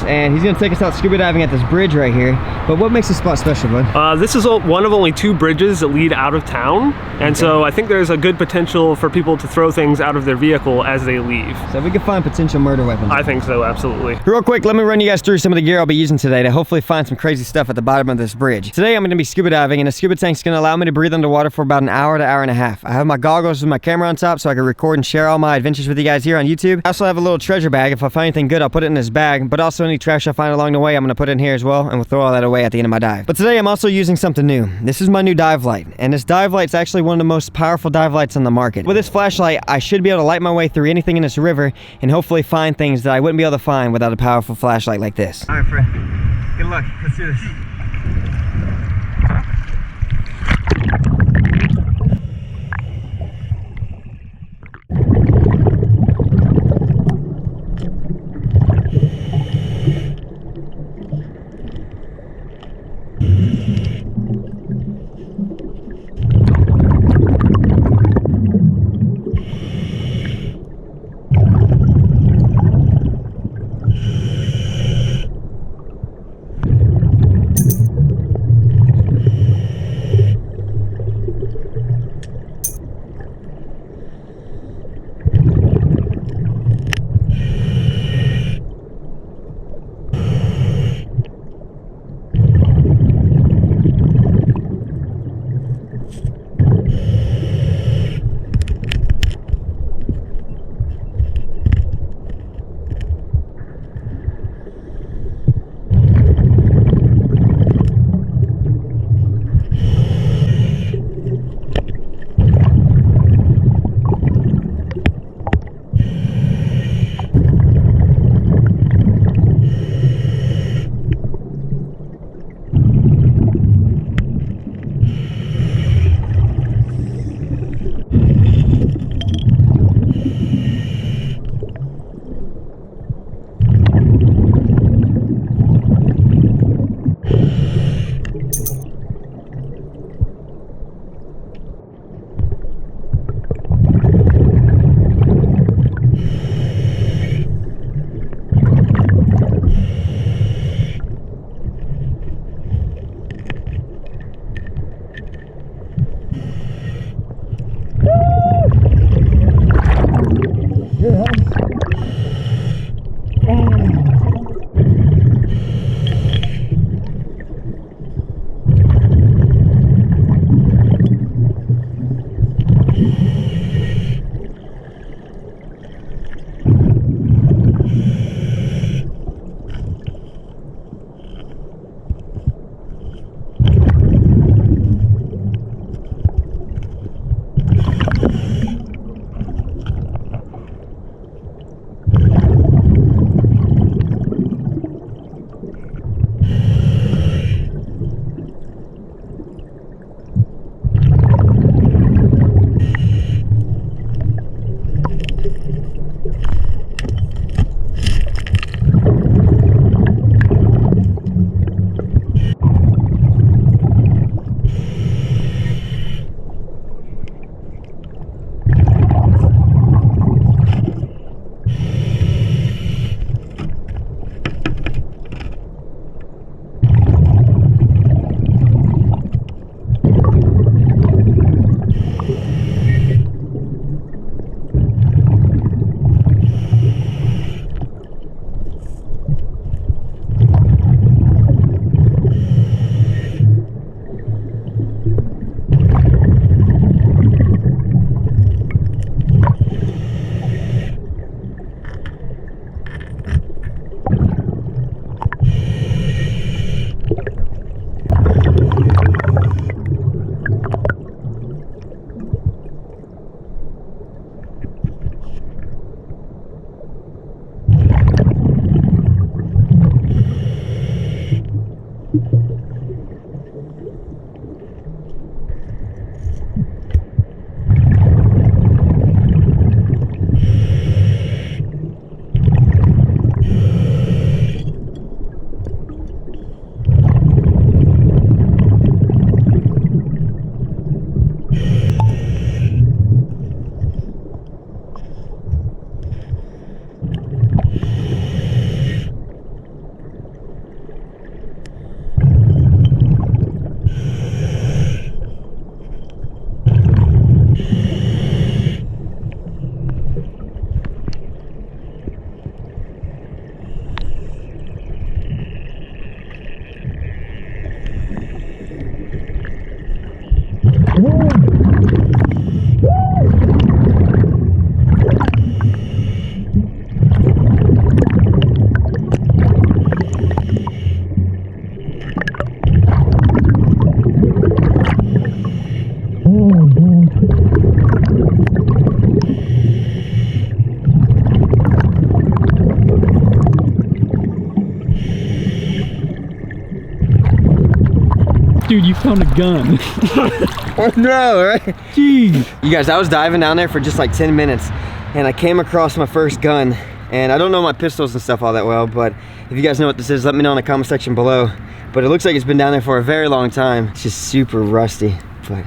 and he's gonna take us out scuba diving at this bridge right here. But what makes this spot special, bud? This is one of only 2 bridges that lead out of town, and so I think there's a good potential for people to throw things out of their vehicle as they leave. So we could find potential murder weapons. I think so, absolutely. Real quick, let me run you guys through some of the gear I'll be using today to hopefully find some crazy stuff at the bottom of this bridge. Today I'm gonna be scuba diving, and a scuba tank's gonna allow me to breathe underwater for about an hour to hour and a half. I have my goggles with my camera on top so I can record and share all my adventures with you guys here on YouTube. I also have a little treasure bag. If I find anything good, I'll put it in this bag, but also any trash I find along the way, I'm gonna put in here as well, and we'll throw all that away at the end of my dive. But today I'm also using something new. This is my new dive light, and this dive light's actually one of the most powerful dive lights on the market. With this flashlight, I should be able to light my way through anything in this river and hopefully find things that I wouldn't be able to find without a powerful flashlight like this. All right, Fred. Good luck. Let's do this. Dude, you found a gun. No, right? Jeez. You guys, I was diving down there for just like 10 minutes and I came across my first gun. And I don't know my pistols and stuff all that well, but if you guys know what this is, let me know in the comment section below. But it looks like it's been down there for a very long time. It's just super rusty, but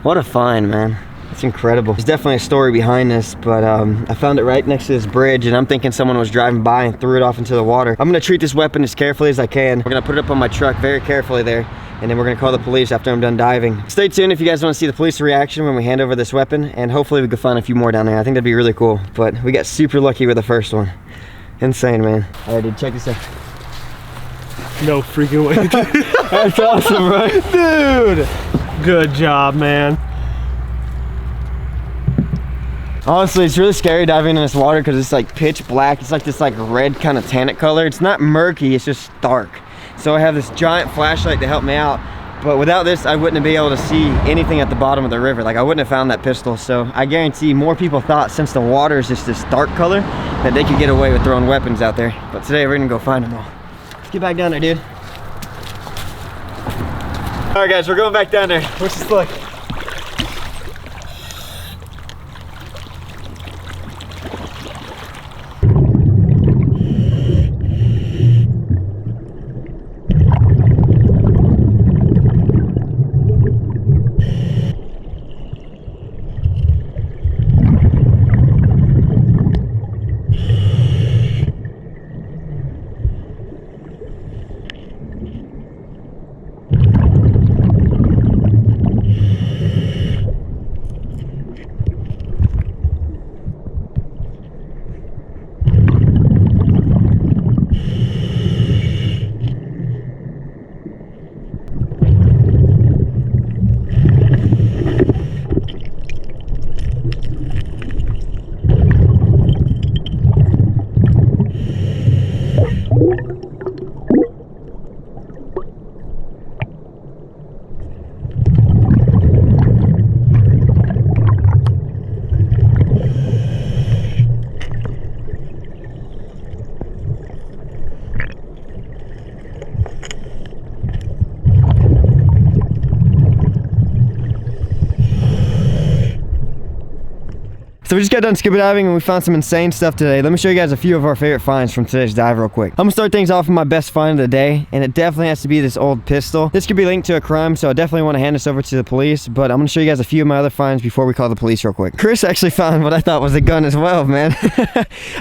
what a find, man. It's incredible. There's definitely a story behind this, but I found it right next to this bridge and I'm thinking someone was driving by and threw it off into the water. I'm gonna treat this weapon as carefully as I can. We're gonna put it up on my truck very carefully there, and then we're gonna call the police after I'm done diving. Stay tuned if you guys wanna see the police reaction when we hand over this weapon, and hopefully we can find a few more down there. I think that'd be really cool, but we got super lucky with the first one. Insane, man. All right, dude, check this out. No freaking way. That's awesome, right? Dude! Good job, man. Honestly, it's really scary diving in this water because it's like pitch black. It's like this like red kind of tannic color. It's not murky, it's just dark. So I have this giant flashlight to help me out. But without this, I wouldn't be able to see anything at the bottom of the river. Like I wouldn't have found that pistol. So I guarantee more people thought, since the water is just this dark color, that they could get away with throwing weapons out there. But today we're gonna go find them all. Let's get back down there, dude. All right, guys, we're going back down there. Wish us luck. So we just got done scuba diving and we found some insane stuff today. Let me show you guys a few of our favorite finds from today's dive real quick. I'm gonna start things off with my best find of the day, and it definitely has to be this old pistol. This could be linked to a crime, so I definitely want to hand this over to the police, but I'm gonna show you guys a few of my other finds before we call the police real quick. Chris actually found what I thought was a gun as well, man.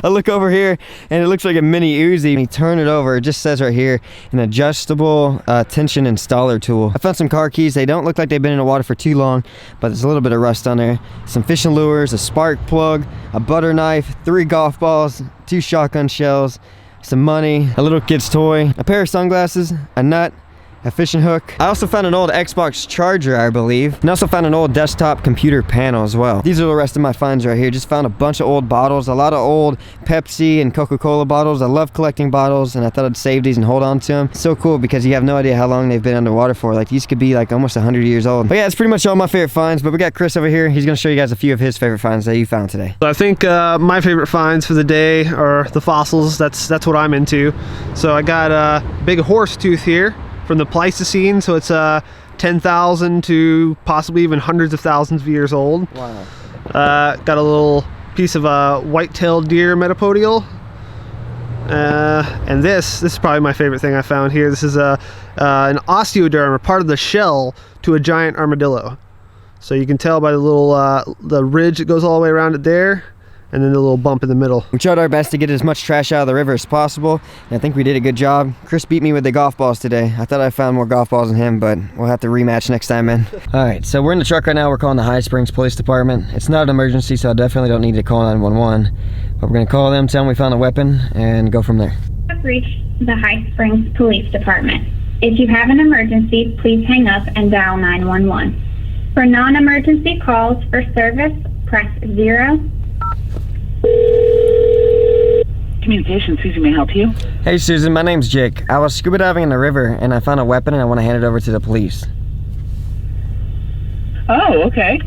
I look over here and it looks like a mini Uzi. When you turn it over, it just says right here, an adjustable tension installer tool. I found some car keys. They don't look like they've been in the water for too long, but there's a little bit of rust on there. Some fishing lures, a spark plug, a butter knife, 3 golf balls, 2 shotgun shells, some money, a little kid's toy, a pair of sunglasses, a nut, a fishing hook. I also found an old Xbox charger, I believe, and also found an old desktop computer panel as well. These are the rest of my finds right here. Just found a bunch of old bottles, a lot of old Pepsi and Coca-Cola bottles. I love collecting bottles, and I thought I'd save these and hold on to them. So cool because you have no idea how long they've been underwater for. Like these could be like almost 100 years old. But yeah, it's pretty much all my favorite finds, but we got Chris over here. He's gonna show you guys a few of his favorite finds that you found today. So I think my favorite finds for the day are the fossils. That's what I'm into. So I got a big horse tooth here from the Pleistocene, so it's 10,000 to possibly even hundreds of thousands of years old. Wow. Got a little piece of a white-tailed deer metapodial. And this is probably my favorite thing I found here. This is an osteoderm, or part of the shell to a giant armadillo. So you can tell by the little the ridge that goes all the way around it there, and then the little bump in the middle. We tried our best to get as much trash out of the river as possible, and I think we did a good job. Chris beat me with the golf balls today. I thought I found more golf balls than him, but we'll have to rematch next time, man. All right, so we're in the truck right now. We're calling the High Springs Police Department. It's not an emergency, so I definitely don't need to call 911, but we're gonna call them, tell them we found a weapon, and go from there. Have reached the High Springs Police Department. If you have an emergency, please hang up and dial 911. For non-emergency calls for service, press 0. Communication, Susan, may I help you? Hey Susan, my name's Jake. I was scuba diving in the river and I found a weapon and I want to hand it over to the police. Oh, okay.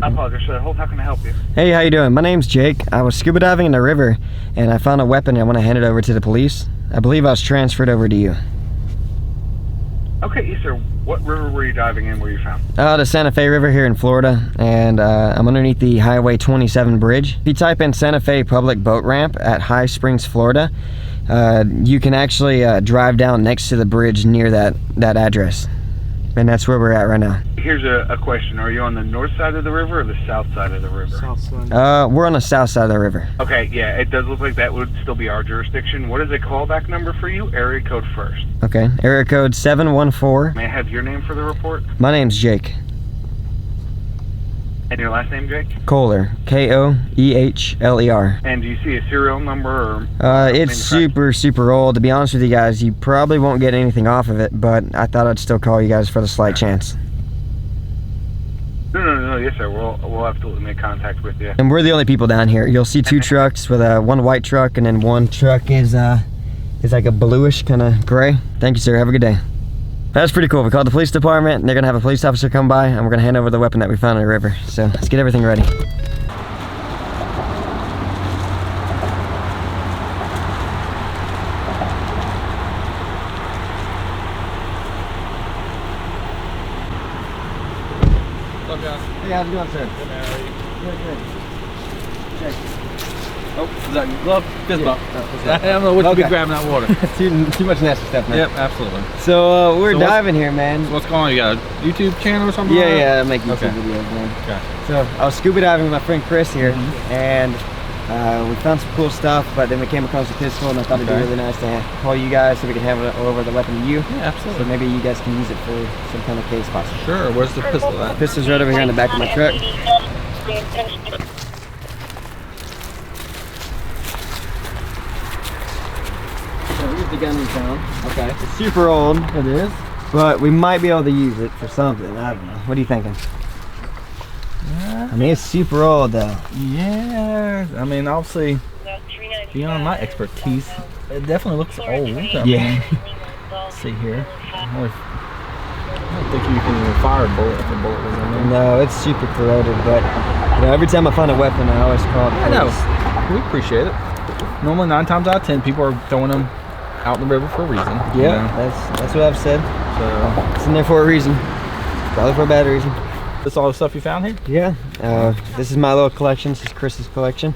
I apologize, sir. Hold, how can I help you? Hey, how you doing? My name's Jake. I was scuba diving in the river and I found a weapon and I want to hand it over to the police. I believe I was transferred over to you. Okay, yes, sir. What river were you diving in where you found? The Santa Fe River here in Florida, and I'm underneath the Highway 27 bridge. If you type in Santa Fe Public Boat Ramp at High Springs, Florida, you can actually drive down next to the bridge near that address. And that's where we're at right now. Here's a question. Are you on the north side of the river or the south side of the river? South side. We're on the south side of the river. Okay, yeah, it does look like that would still be our jurisdiction. What is a callback number for you? Area code first. Okay, area code 714. May I have your name for the report? My name's Jake. And your last name, Jake? Kohler, Koehler. And do you see a serial number or? It's super old. To be honest with you guys, you probably won't get anything off of it, but I thought I'd still call you guys for the slight chance. No, yes, sir. We'll absolutely make contact with you. And we're the only people down here. You'll see two trucks with one white truck, and then one truck is like a bluish kind of gray. Thank you, sir. Have a good day. That's pretty cool. We called the police department, and they're gonna have a police officer come by, and we're gonna hand over the weapon that we found in the river. So let's get everything ready. What's up, guys? Hey, how's it going, sir? Good, man. How are you? Good. Check. Oh, is that your glove? Fist bump. I I don't know what you Okay. be grabbing that water. too much nasty stuff, man. Yep, absolutely. So we're So what's- diving here, man. So what's going on? You got a YouTube channel or something? Yeah, I make YouTube Okay. videos, man. Okay. So I was scuba diving with my friend Chris here, and we found some cool stuff, but then we came across a pistol, and I thought it'd be Okay. really nice to call you guys so we can hand over the weapon to you. Yeah, So absolutely. maybe you guys can use it for some kind of case possible. Sure. Where's the pistol at? Pistol's right over here in the back of my truck. So here's the gun we found. Okay. It's super old, It is? but we might be able to use it for something. I don't know. What are you thinking? I mean, it's super old though. Yeah. I mean, obviously, beyond my expertise, it definitely looks old. I Yeah. mean, let's see here. I don't think you can even fire a bullet if a bullet was in there. No, it's super corroded, but you know, every time I find a weapon, I always call the I know. police. We appreciate it. Normally, 9 times out of 10, people are throwing them out in the river for a reason. you Yeah, know? that's what I've said. So, It's in there for a reason. Probably for a bad reason. this all the stuff you found here? Yeah. This is my little collection. This is Chris's collection.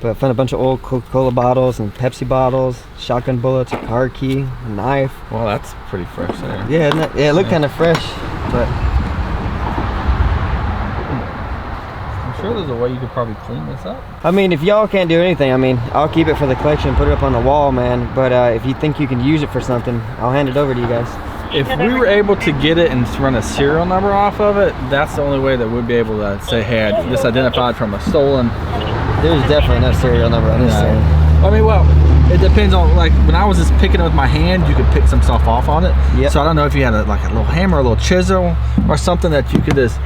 But I found a bunch of old Coca-Cola bottles and Pepsi bottles, shotgun bullets, a car key, a knife. Well, that's pretty fresh there. Yeah, isn't it? Yeah, it looked kind of fresh, but I'm sure there's a way you could probably clean this up. I mean, if y'all can't do anything, I mean, I'll keep it for the collection, put it up on the wall, man. But if you think you can use it for something, I'll hand it over to you guys. If we were able to get it and run a serial number off of it, that's the only way that we'd be able to say, hey, I this identified from a stolen. There's definitely no serial number on this thing. I mean, well, it depends on, like, when I was just picking it with my hand, you could pick some stuff off on it. Yep. So I don't know if you had like a little hammer, a little chisel, or something that you could just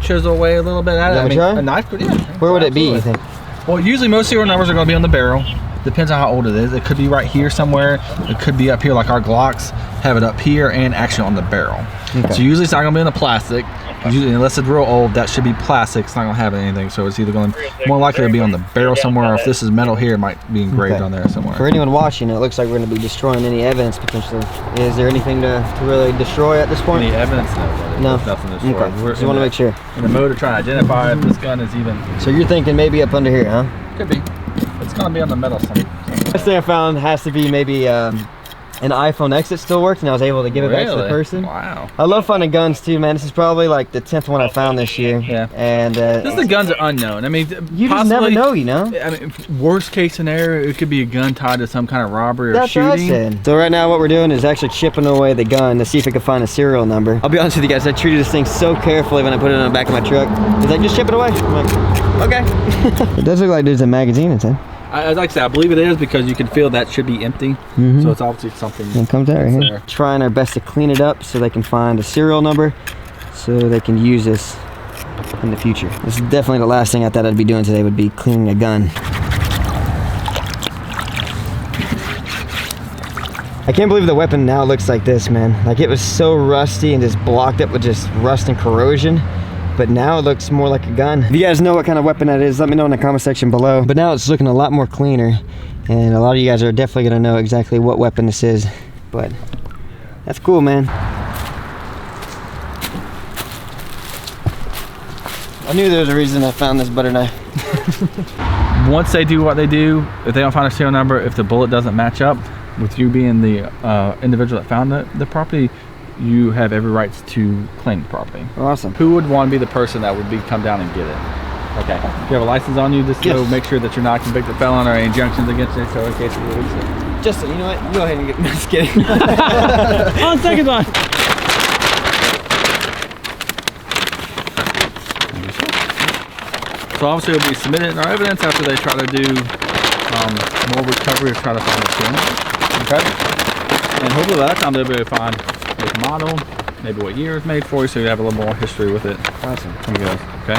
chisel away a little bit at it. You I wanna mean, try? a knife could, yeah. Where would it be, you Absolutely. think? Well, usually most serial numbers are going to be on the barrel. Depends on how old it is. It could be right here somewhere. It could be up here, like our Glocks have it up here and actually on the barrel. Okay. So usually it's not going to be in the plastic. Usually, unless it's real old, that should be plastic. It's not going to have anything. So it's either going to more likely to be on the barrel somewhere, or if this is metal here, it might be engraved Okay. on there somewhere. For anyone watching, it looks like we're going to be destroying any evidence potentially. Is there anything to really destroy at this point? Any evidence? No. No. There's nothing to destroy. Okay. We're Just in want to the- make sure. in the mode of trying to identify if this gun is even. So you're thinking maybe up under here, huh? Could be. It's going to be on the metal side. First thing I found has to be maybe an iPhone X that still worked, and I was able to give it back to the person. Wow. I love finding guns too, man. This is probably like the 10th one I found this year. Yeah. And The guns are unknown. I mean, you just never know, you know? I mean, worst case scenario, it could be a gun tied to some kind of robbery or That's what I shooting. said. So right now what we're doing is actually chipping away the gun to see if we can find a serial number. I'll be honest with you guys, I treated this thing so carefully when I put it on the back of my truck. He's like, just chip it away. I'm like, okay. It does look like there's a magazine inside. Like I said, I believe it is because you can feel that should be empty. So it's obviously something. It comes out right that's here. there. Trying our best to clean it up so they can find a serial number so they can use this in the future. This is definitely the last thing I thought I'd be doing today would be cleaning a gun. I can't believe the weapon now looks like this, man. Like it was so rusty and just blocked up with just rust and corrosion. But now it looks more like a gun. If you guys know what kind of weapon that is, let me know in the comment section below. But now it's looking a lot more cleaner. And a lot of you guys are definitely gonna know exactly what weapon this is. But That's cool, man. I knew there was a reason I found this butter knife. Once they do what they do, if they don't find a serial number, if the bullet doesn't match up with you being the individual that found the property, you have every right to claim the property. Awesome. Who would want to be the person that would come down and get it? Okay. Do you have a license on you? Just to Yes. make sure that you're not a convicted felon or any injunctions against you, so in case you release it. Justin, you know what? You go ahead and get. Just kidding. On second thought. So obviously it'll be submitted in our evidence after they try to do more recovery to try to find the film. Okay. And hopefully by that time they'll be able to find the model, maybe what year it's made for you, so you have a little more history with it. Awesome. From you guys. Okay.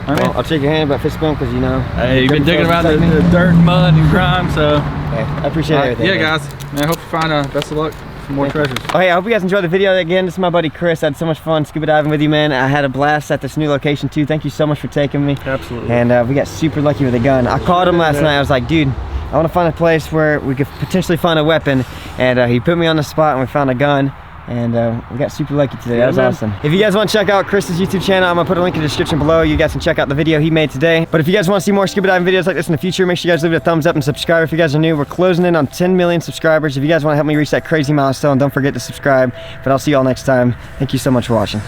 All right. Well, I'll shake your hand about fist bump because you know. Hey, you've been digging around the dirt, mud, and grime, so. Okay, I appreciate everything. Yeah, man. guys. Man, I hope you find best of luck. Some more treasures. Oh hey, I hope you guys enjoyed the video. Again, this is my buddy Chris. I had so much fun scuba diving with you, man. I had a blast at this new location too. Thank you so much for taking me. Absolutely. And we got super lucky with a gun. I called him last night. I was like, dude, I want to find a place where we could potentially find a weapon. And he put me on the spot and we found a gun. And we got super lucky today. That was awesome. If you guys want to check out Chris's YouTube channel, I'm going to put a link in the description below. You guys can check out the video he made today. But if you guys want to see more scuba diving videos like this in the future, make sure you guys leave it a thumbs up and subscribe if you guys are new. We're closing in on 10 million subscribers. If you guys want to help me reach that crazy milestone, don't forget to subscribe. But I'll see you all next time. Thank you so much for watching.